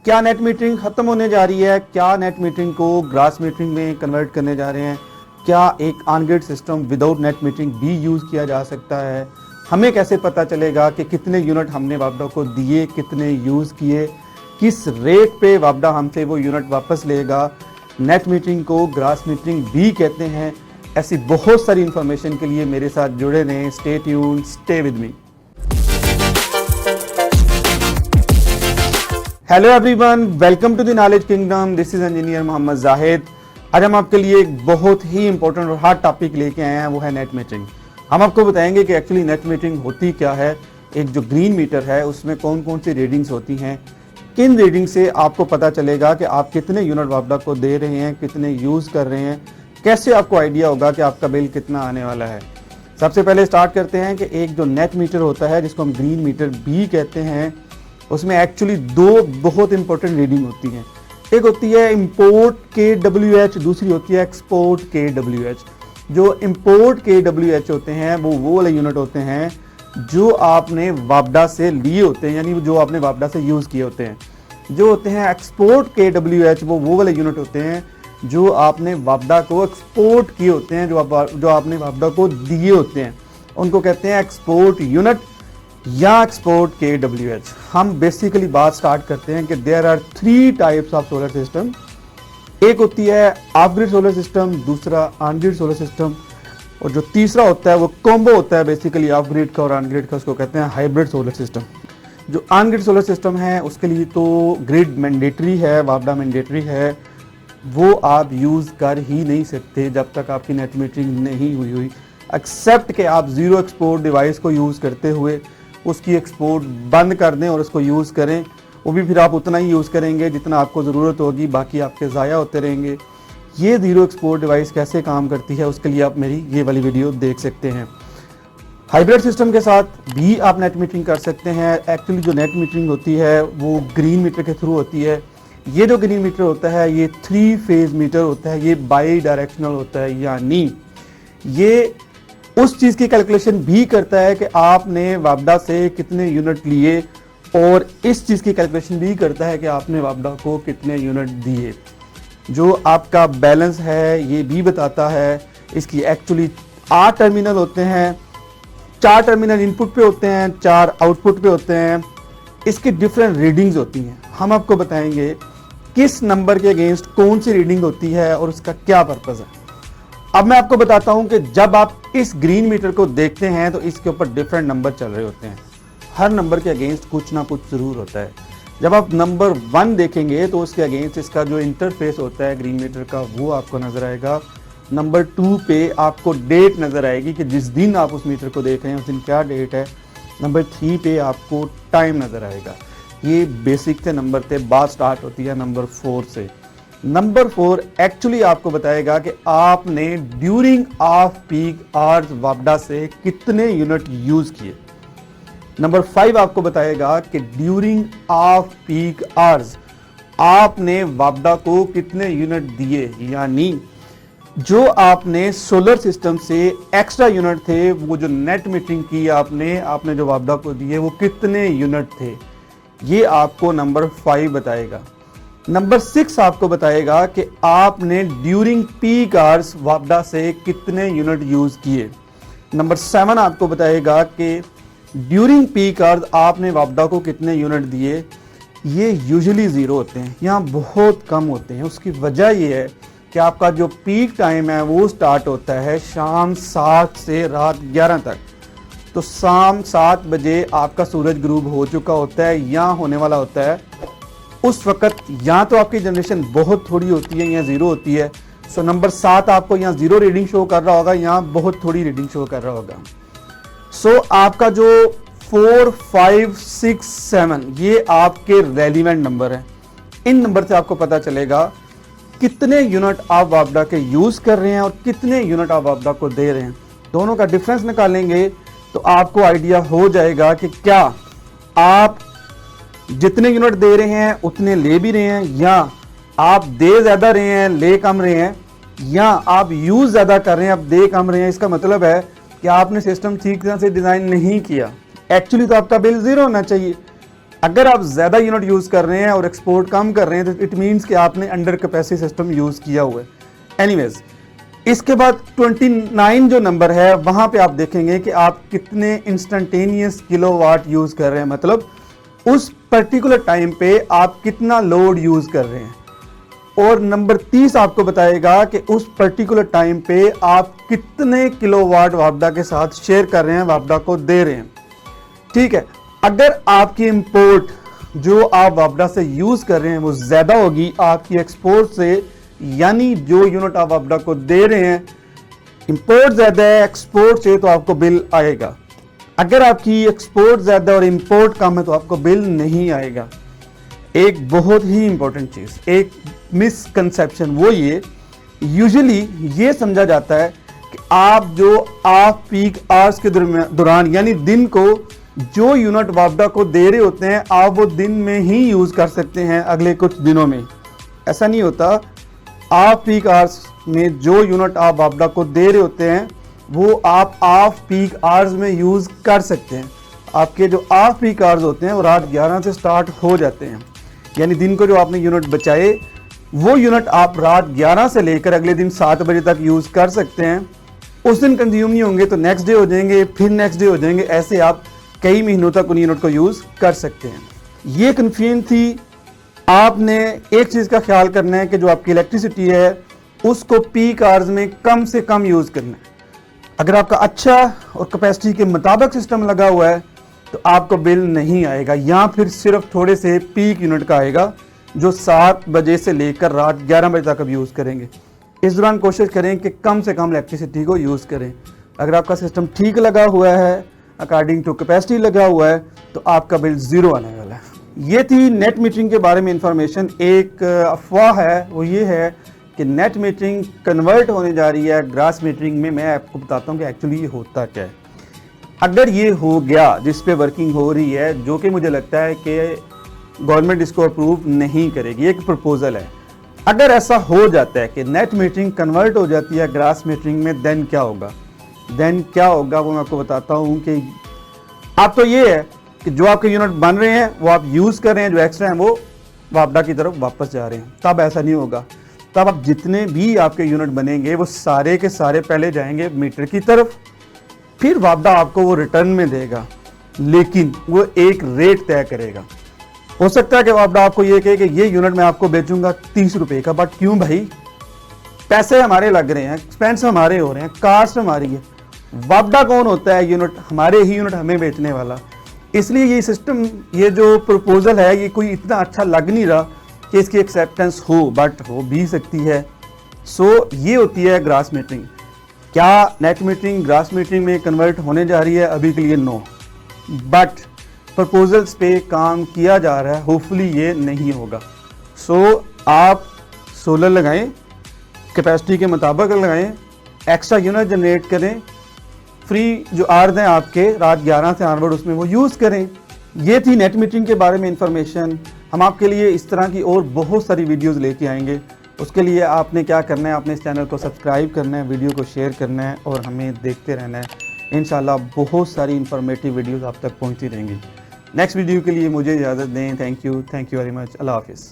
क्या net metering खत्म होने जा रही है? क्या नेट मीटरिंग को ग्रास मीटरिंग में कन्वर्ट करने जा रहे हैं? क्या एक on grid system without net metering भी यूज़ किया जा सकता है? हमें कैसे पता चलेगा कि कितने यूनिट हमने वापडा को दिए, कितने यूज़ किए, किस रेट पे वापडा हमसे वो यूनिट वापस लेगा? नेट मीटरिंग को ग्रास मीटरिंग भी कहते हैं। ऐसी बहुत सारी इंफॉर्मेशन के लिए मेरे साथ जुड़े रहें। Stay tuned, stay with me. Hello everyone, welcome to the knowledge kingdom. This is engineer Mohammed Zahid. आज हम आपके लिए एक बहुत ही इंपॉर्टेंट और हार्ड टॉपिक लेके आए हैं, वो है नेट मीटरिंग। हम आपको बताएंगे कि एक्चुअली नेट मीटरिंग होती क्या है, एक जो ग्रीन मीटर है उसमें कौन कौन सी रीडिंग्स होती हैं, किन रीडिंग से आपको पता चलेगा कि आप कितने यूनिट वापडा को दे रहे हैं, कितने यूज़ कर रहे हैं, कैसे आपको आइडिया होगा कि आपका बिल कितना आने वाला है। सबसे पहले स्टार्ट करते हैं कि एक जो नेट मीटर होता है, जिसको हम ग्रीन मीटर भी कहते हैं, उसमें एक्चुअली दो बहुत इंपॉर्टेंट रीडिंग होती हैं। एक होती है इंपोर्ट KWH, दूसरी होती है एक्सपोर्ट KWH। जो इंपोर्ट KWH होते हैं वो वाले यूनिट होते हैं जो आपने वापडा से लिए होते हैं, यानी जो आपने वापडा से यूज़ किए होते हैं। जो होते हैं एक्सपोर्ट KWH, वो वाले यूनिट होते हैं जो आपने वापडा को एक्सपोर्ट किए होते हैं, जो आपने वापडा को दिए होते हैं, उनको कहते हैं एक्सपोर्ट यूनिट या एक्सपोर्ट KWH। हम बेसिकली बात स्टार्ट करते हैं कि there are 3 types of solar system. एक होती है ऑफ ग्रिड सोलर सिस्टम, दूसरा ऑन ग्रिड सोलर सिस्टम, और जो तीसरा होता है वो कॉम्बो होता है बेसिकली ऑफ ग्रिड का और ऑन ग्रिड का, उसको कहते हैं हाइब्रिड सोलर सिस्टम। जो ऑन ग्रिड सोलर सिस्टम है उसके लिए तो ग्रिड मैंडेटरी है, वापडा मैंडेटरी है, वो आप यूज़ कर ही नहीं सकते जब तक आपकी नेट मीटरिंग नहीं हुई एक्सेप्ट कि आप ज़ीरो एक्सपोर्ट डिवाइस को यूज़ करते हुए उसकी एक्सपोर्ट बंद कर दें और उसको यूज़ करें। वो भी फिर आप उतना ही यूज़ करेंगे जितना आपको ज़रूरत होगी, बाकी आपके ज़ाया होते रहेंगे। ये ज़ीरो एक्सपोर्ट डिवाइस कैसे काम करती है उसके लिए आप मेरी ये वाली वीडियो देख सकते हैं। हाइब्रिड सिस्टम के साथ भी आप नेट मीटरिंग कर सकते हैं। एक्चुअली जो नेट मीटरिंग होती है वो ग्रीन मीटर के थ्रू होती है। ये जो ग्रीन मीटर होता है ये 3 फेज मीटर होता है, ये बाई डायरेक्शनल होता है, यानी ये उस चीज़ की कैलकुलेशन भी करता है कि आपने वापडा से कितने यूनिट लिए, और इस चीज़ की कैलकुलेशन भी करता है कि आपने वापडा को कितने यूनिट दिए। जो आपका बैलेंस है ये भी बताता है। इसकी एक्चुअली 8 टर्मिनल होते हैं, 4 टर्मिनल इनपुट पे होते हैं, 4 आउटपुट पे होते हैं। इसकी डिफरेंट रीडिंग्स होती हैं। हम आपको बताएंगे किस नंबर के अगेंस्ट कौन सी रीडिंग होती है और उसका क्या पर्पज़ है। अब मैं आपको बताता हूं कि जब आप इस ग्रीन मीटर को देखते हैं तो इसके ऊपर डिफरेंट नंबर चल रहे होते हैं। हर नंबर के अगेंस्ट कुछ ना कुछ ज़रूर होता है। जब आप नंबर 1 देखेंगे तो उसके अगेंस्ट इसका जो इंटरफेस होता है ग्रीन मीटर का वो आपको नज़र आएगा। नंबर 2 पे आपको डेट नज़र आएगी कि जिस दिन आप उस मीटर को देख रहे हैं उस दिन क्या डेट है। नंबर 3 पे आपको टाइम नज़र आएगा। ये बेसिक से नंबर से बात स्टार्ट होती है नंबर 4 से। नंबर 4 एक्चुअली आपको बताएगा कि आपने ड्यूरिंग ऑफ पीक आवर्स वापडा से कितने यूनिट यूज़ किए। नंबर 5 आपको बताएगा कि ड्यूरिंग ऑफ पीक आवर्स आपने वापडा को कितने यूनिट दिए, यानी जो आपने सोलर सिस्टम से एक्स्ट्रा यूनिट थे, वो जो नेट मीटरिंग की आपने जो वापडा को दिए वो कितने यूनिट थे, ये आपको नंबर 5 बताएगा। नंबर 6 आपको बताएगा कि आपने ड्यूरिंग पीक आवर्स वापडा से कितने यूनिट यूज़ किए। नंबर 7 आपको बताएगा कि ड्यूरिंग पीक आवर्स आपने वापडा को कितने यूनिट दिए। ये यूजुअली ज़ीरो होते हैं, यहाँ बहुत कम होते हैं। उसकी वजह ये है कि आपका जो पीक टाइम है वो स्टार्ट होता है शाम 7 से रात 11 तक। तो शाम 7 बजे आपका सूरज ग्रूब हो चुका होता है या होने वाला होता है। उस वक़्त या तो आपकी जनरेशन बहुत थोड़ी होती है या ज़ीरो होती है। सो नंबर 7 आपको यहाँ ज़ीरो रीडिंग शो कर रहा होगा, यहाँ बहुत थोड़ी रीडिंग शो कर रहा होगा। सो आपका जो 4, 5, 6, 7 ये आपके रेलिवेंट नंबर हैं। इन नंबर से आपको पता चलेगा कितने यूनिट आप वापडा के यूज़ कर रहे हैं और कितने यूनिट आप वापडा को दे रहे हैं। दोनों का डिफरेंस निकालेंगे तो आपको आइडिया हो जाएगा कि क्या आप जितने यूनिट दे रहे हैं उतने ले भी रहे हैं, या आप दे ज़्यादा रहे हैं ले कम रहे हैं, या आप यूज़ ज़्यादा कर रहे हैं आप दे कम रहे हैं। इसका मतलब है कि आपने सिस्टम ठीक तरह से डिज़ाइन नहीं किया। एक्चुअली तो आपका बिल ज़ीरो होना चाहिए। अगर आप ज़्यादा यूनिट यूज़ कर रहे हैं और एक्सपोर्ट कम कर रहे हैं तो इट मीन्स कि आपने अंडर कैपेसिटी सिस्टम यूज़ किया हुआ है। एनीवेज, इसके बाद 29 जो नंबर है वहाँ पे आप देखेंगे कि आप कितने इंस्टेंटेनियस किलोवाट यूज़ कर रहे हैं, मतलब उस पर्टिकुलर टाइम पे आप कितना लोड यूज़ कर रहे हैं। और नंबर 30 आपको बताएगा कि उस पर्टिकुलर टाइम पे आप कितने किलोवाट वापडा के साथ शेयर कर रहे हैं, वापडा को दे रहे हैं। ठीक है, अगर आपकी इंपोर्ट जो आप वापडा से यूज कर रहे हैं वो ज्यादा होगी आपकी एक्सपोर्ट से, यानी जो यूनिट आप वापडा को दे रहे हैं इंपोर्ट ज्यादा है एक्सपोर्ट से, तो आपको बिल आएगा। अगर आपकी एक्सपोर्ट ज्यादा और इंपोर्ट कम है तो आपको बिल नहीं आएगा। एक बहुत ही इंपॉर्टेंट चीज, एक मिसकंसेप्शन वो ये यूजुअली ये समझा जाता है कि आप जो ऑफ पीक आवर्स के दौरान यानी दिन को जो यूनिट वापडा को दे रहे होते हैं आप वो दिन में ही यूज कर सकते हैं अगले कुछ दिनों में। ऐसा नहीं होता। ऑफ पीक आवर्स में जो यूनिट आप वापडा को दे रहे होते हैं वो आप ऑफ पीक आवर्स में यूज कर सकते हैं। आपके जो ऑफ पीक आवर्स होते हैं वो रात 11 से स्टार्ट हो जाते हैं, यानी दिन को जो आपने यूनिट बचाए वो यूनिट आप रात 11 से लेकर अगले दिन 7 बजे तक यूज कर सकते हैं। उस दिन कंज्यूम नहीं होंगे तो नेक्स्ट डे हो जाएंगे, फिर नेक्स्ट डे हो जाएंगे, ऐसे आप कई महीनों तक उन यूनिट को यूज कर सकते हैं। ये कन्फ्यूजन थी। आपने एक चीज का ख्याल करना है कि जो आपकी इलेक्ट्रिसिटी है उसको पीक आवर्स में कम से कम यूज करना है। अगर आपका अच्छा और कैपेसिटी के मुताबिक सिस्टम लगा हुआ है तो आपको बिल नहीं आएगा, या फिर सिर्फ थोड़े से पीक यूनिट का आएगा जो 7 बजे से लेकर रात 11 बजे तक आप यूज करेंगे। इस दौरान कोशिश करें कि कम से कम इलेक्ट्रिसिटी को यूज करें। अगर आपका सिस्टम ठीक लगा हुआ है, अकॉर्डिंग टू कैपेसिटी लगा हुआ है, तो आपका बिल जीरो आने वाला है। ये थी नेट मीटरिंग के बारे में इंफॉर्मेशन। एक अफवाह है वो ये है कि नेट मीटरिंग कन्वर्ट होने जा रही है ग्रास मीटरिंग में। मैं आपको बताता हूँ कि एक्चुअली ये होता क्या है। अगर ये हो गया जिस पे वर्किंग हो रही है, जो कि मुझे लगता है कि गवर्नमेंट इसको अप्रूव नहीं करेगी, एक प्रपोजल है, अगर ऐसा हो जाता है कि नेट मीटरिंग कन्वर्ट हो जाती है ग्रास मीटरिंग में, देन क्या होगा? देन क्या होगा वो मैं आपको बताता हूँ कि आप तो ये है कि जो आपके यूनिट बन रहे हैं वो आप यूज़ कर रहे हैं, जो एक्स्ट्रा हैं वो वापडा की तरफ वापस जा रहे हैं। तब ऐसा नहीं होगा। तब आप जितने भी आपके यूनिट बनेंगे वो सारे के सारे पहले जाएंगे मीटर की तरफ, फिर वापडा आपको वो रिटर्न में देगा, लेकिन वो एक रेट तय करेगा। हो सकता है कि वापडा आपको ये कहे कि ये यूनिट मैं आपको बेचूंगा 30 रुपए का, बट क्यों भाई? पैसे हमारे लग रहे हैं, एक्सपेंस हमारे हो रहे हैं, कास्ट हमारी है। वापडा कौन होता है? यूनिट हमारे ही यूनिट हमें बेचने वाला। इसलिए ये सिस्टम, ये जो प्रपोजल है, ये कोई इतना अच्छा लग नहीं रहा कि इसकी एक्सेप्टेंस हो, बट हो भी सकती है। सो ये होती है ग्रास मीटरिंग। क्या नेट मीटरिंग ग्रास मीटरिंग में कन्वर्ट होने जा रही है? अभी के लिए नो, बट प्रपोजल्स पे काम किया जा रहा है। होपफुली ये नहीं होगा। सो आप सोलर लगाएं, कैपेसिटी के मुताबिक लगाएं, एक्स्ट्रा यूनिट जनरेट करें, फ्री जो आवर्स हैं आपके रात 11 से ऑनवर्ड उसमें वो यूज़ करें। ये थी नेट मीटरिंग के बारे में इंफॉर्मेशन। हम आपके लिए इस तरह की और बहुत सारी वीडियोस लेके आएंगे। उसके लिए आपने क्या करना है, आपने इस चैनल को सब्सक्राइब करना है, वीडियो को शेयर करना है और हमें देखते रहना है। इंशाल्लाह बहुत सारी इंफॉर्मेटिव वीडियोस आप तक पहुंचती रहेंगी। नेक्स्ट वीडियो के लिए मुझे इजाज़त दें। Thank you very much. अल्लाह हाफिज़।